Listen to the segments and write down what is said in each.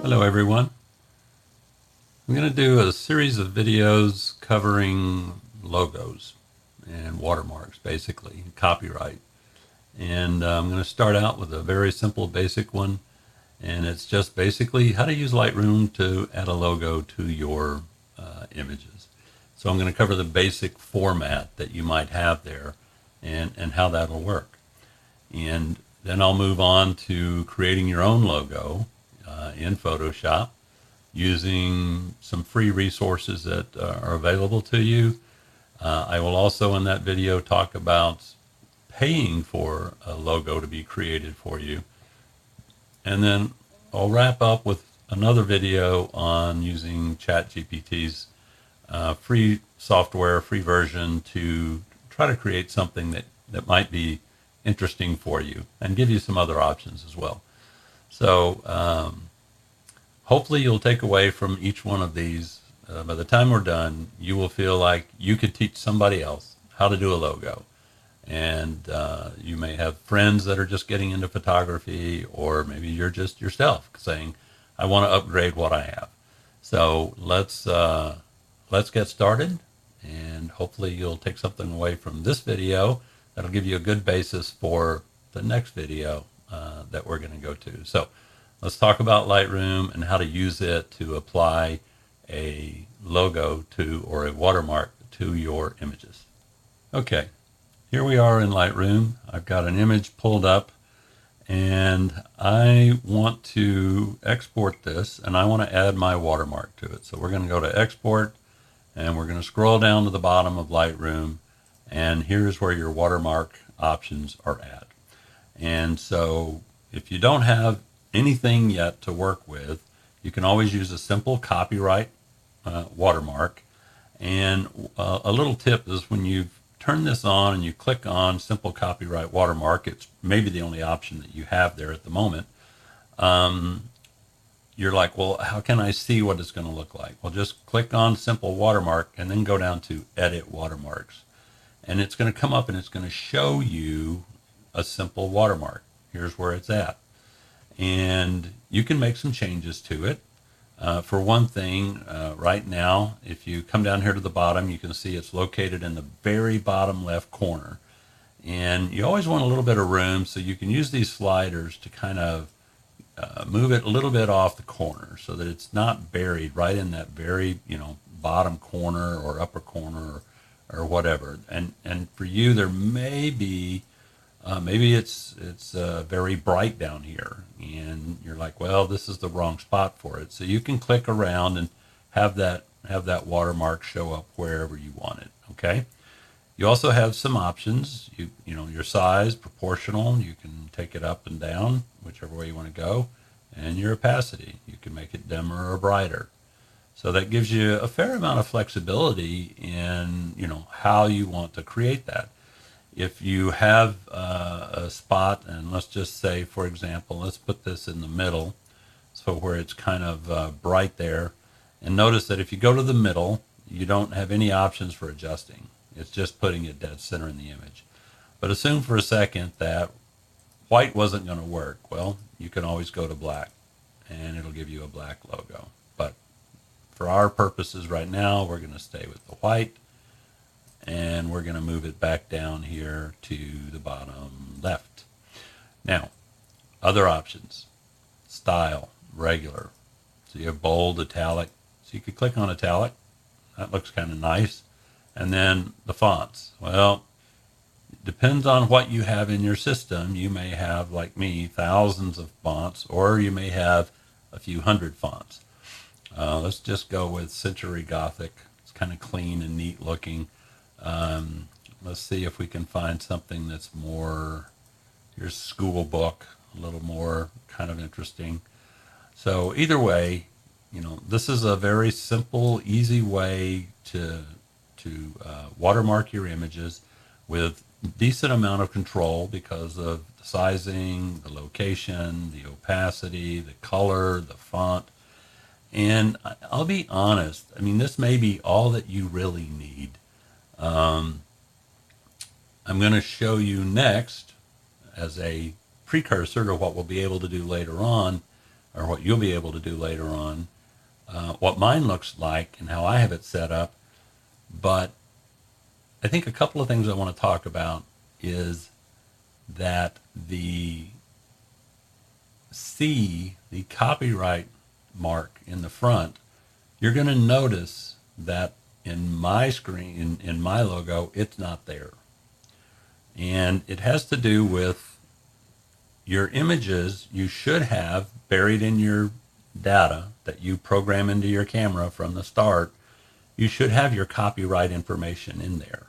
Hello everyone. I'm going to do a series of videos covering logos and watermarks, basically, copyright. And I'm going to start out with a very simple basic one, and it's just basically how to use Lightroom to add a logo to your images. So I'm going to cover the basic format that you might have there and how that'll work. And then I'll move on to creating your own logo in Photoshop, using some free resources that are available to you. I will also in that video talk about paying for a logo to be created for you. And then I'll wrap up with another video on using ChatGPT's free software, free version to try to create something that might be interesting for you and give you some other options as well. So hopefully you'll take away from each one of these. By the time we're done, you will feel like you could teach somebody else how to do a logo. And you may have friends that are just getting into photography, or maybe you're just yourself saying, I want to upgrade what I have. So let's get started, and hopefully you'll take something away from this video that'll give you a good basis for the next video that we're going to go to. So let's talk about Lightroom and how to use it to apply a logo to, or a watermark to, your images. Okay, here we are in Lightroom. I've got an image pulled up and I want to export this, and I want to add my watermark to it. So we're going to go to export, and we're going to scroll down to the bottom of Lightroom, and here's where your watermark options are at. And so if you don't have anything yet to work with, you can always use a simple copyright watermark. And a little tip is, when you turn this on and you click on simple copyright watermark, it's maybe the only option that you have there at the moment. You're like, well, how can I see what it's going to look like? Well, just click on simple watermark and then go down to edit watermarks. And it's going to come up and it's going to show you a simple watermark. Here's where it's at. And you can make some changes to it. For one thing, right now, if you come down here to the bottom, you can see it's located in the very bottom left corner. And you always want a little bit of room, so you can use these sliders to kind of move it a little bit off the corner so that it's not buried right in that very, bottom corner or upper corner or whatever. And for you, there may be maybe it's very bright down here, and you're like, well, this is the wrong spot for it. So you can click around and have that watermark show up wherever you want it. Okay. You also have some options. Your size, proportional. You can take it up and down, whichever way you want to go, and your opacity. You can make it dimmer or brighter. So that gives you a fair amount of flexibility in how you want to create that. If you have a spot, and let's just say, for example, let's put this in the middle, so where it's kind of bright there. And notice that if you go to the middle, you don't have any options for adjusting. It's just putting it dead center in the image. But assume for a second that white wasn't going to work. Well, you can always go to black, and it'll give you a black logo. But for our purposes right now, we're going to stay with the white. And we're going to move it back down here to the bottom left. Now, other options: style, regular. So you have bold, italic. So you could click on italic. That looks kind of nice. And then the fonts. Well, it depends on what you have in your system. You may have, like me, thousands of fonts, or you may have a few hundred fonts. Let's just go with Century Gothic. It's kind of clean and neat looking. Let's see if we can find something that's more, here's School Book, a little more kind of interesting. So either way, this is a very simple, easy way to watermark your images with decent amount of control because of the sizing, the location, the opacity, the color, the font. And I'll be honest, this may be all that you really need. I'm going to show you next, as a precursor to what we'll be able to do later on, or what you'll be able to do later on, what mine looks like and how I have it set up. But I think a couple of things I want to talk about is that the the copyright mark in the front, you're going to notice that in my screen, in my logo, it's not there. And it has to do with your images you should have buried in your data that you program into your camera from the start. You should have your copyright information in there,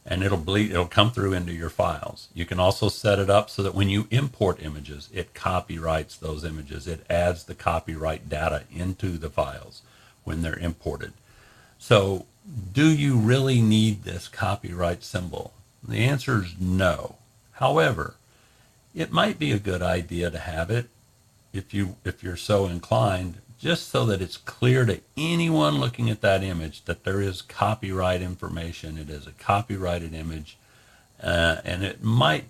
and it'll come through into your files. You can also set it up so that when you import images, it copyrights those images. It adds the copyright data into the files when they're imported. So do you really need this copyright symbol? The answer is no. However, it might be a good idea to have it if you're so inclined, just so that it's clear to anyone looking at that image that there is copyright information. It is a copyrighted image, and it might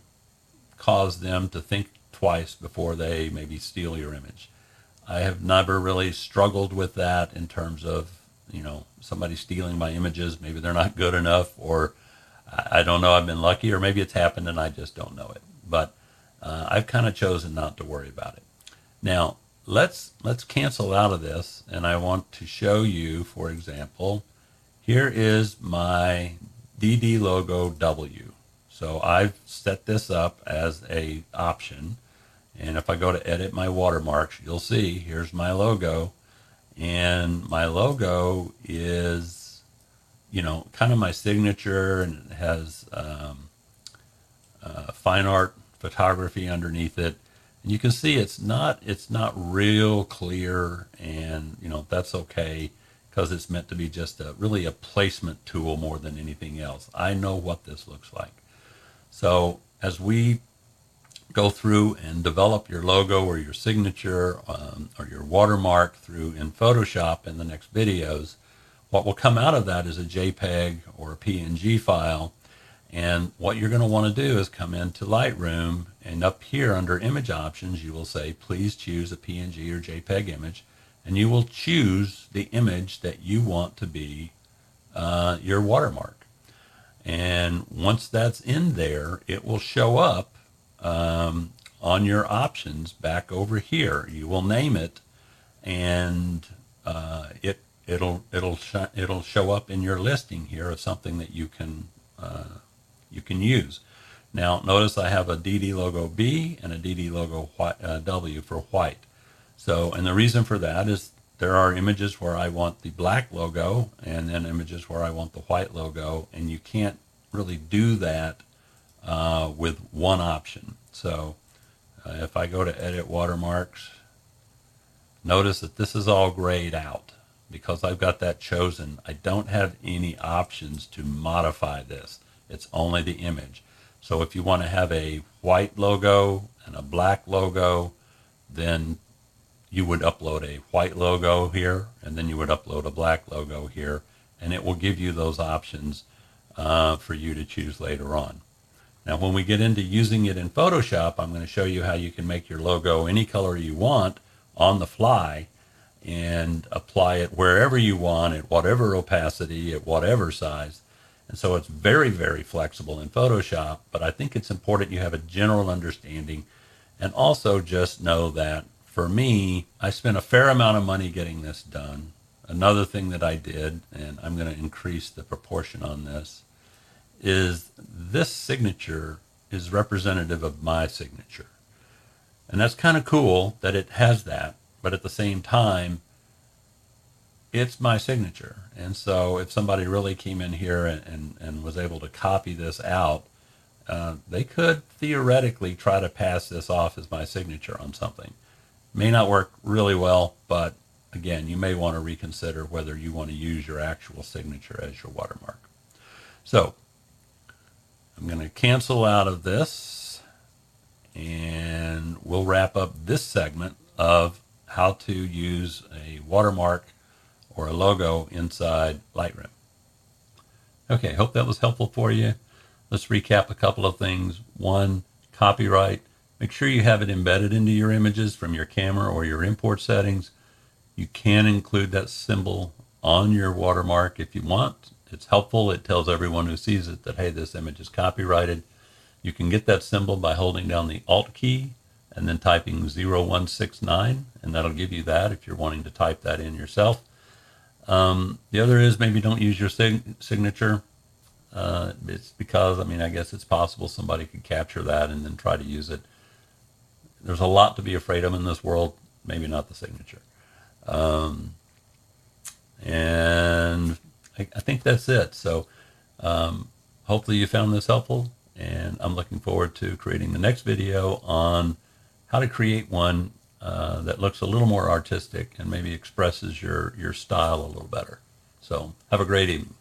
cause them to think twice before they maybe steal your image. I have never really struggled with that in terms of, somebody stealing my images. Maybe they're not good enough, or I don't know, I've been lucky, or maybe it's happened and I just don't know it. But I've kind of chosen not to worry about it. Now, let's cancel out of this, and I want to show you, for example, here is my DD logo W. So I've set this up as a option, and if I go to edit my watermarks, you'll see here's my logo, and my logo is, kind of my signature, and it has fine art photography underneath it. And you can see it's not real clear, and that's okay, because it's meant to be just really a placement tool more than anything else. I know what this looks like. So as we go through and develop your logo or your signature or your watermark through in Photoshop in the next videos, what will come out of that is a JPEG or a PNG file. And what you're going to want to do is come into Lightroom, and up here under image options, you will say, please choose a PNG or JPEG image, and you will choose the image that you want to be your watermark. And once that's in there, it will show up on your options back over here. You will name it, and it'll show up in your listing here of something that you can use. Now notice I have a DD logo B and a DD logo W for white. So, and the reason for that is there are images where I want the black logo and then images where I want the white logo, and you can't really do that with one option. So if I go to edit watermarks, notice that this is all grayed out because I've got that chosen. I don't have any options to modify this. It's only the image. So if you want to have a white logo and a black logo, then you would upload a white logo here, and then you would upload a black logo here, and it will give you those options for you to choose later on. Now, when we get into using it in Photoshop, I'm going to show you how you can make your logo any color you want on the fly and apply it wherever you want, at whatever opacity, at whatever size. And so it's very, very flexible in Photoshop, but I think it's important you have a general understanding, and also just know that for me, I spent a fair amount of money getting this done. Another thing that I did, and I'm going to increase the proportion on this, is this signature is representative of my signature. And that's kind of cool that it has that, but at the same time, it's my signature. And so if somebody really came in here and was able to copy this out, they could theoretically try to pass this off as my signature on something. May not work really well, but again, you may want to reconsider whether you want to use your actual signature as your watermark. So I'm going to cancel out of this, and we'll wrap up this segment of how to use a watermark or a logo inside Lightroom. Okay, hope that was helpful for you. Let's recap a couple of things. One, copyright. Make sure you have it embedded into your images from your camera or your import settings. You can include that symbol on your watermark if you want. It's helpful. It tells everyone who sees it that, hey, this image is copyrighted. You can get that symbol by holding down the Alt key and then typing 0169, and that'll give you that if you're wanting to type that in yourself. The other is maybe don't use your signature. It's because, I mean, I guess it's possible somebody could capture that and then try to use it. There's a lot to be afraid of in this world, maybe not the signature. And I think that's it. So hopefully you found this helpful, and I'm looking forward to creating the next video on how to create one that looks a little more artistic and maybe expresses your style a little better. So have a great evening.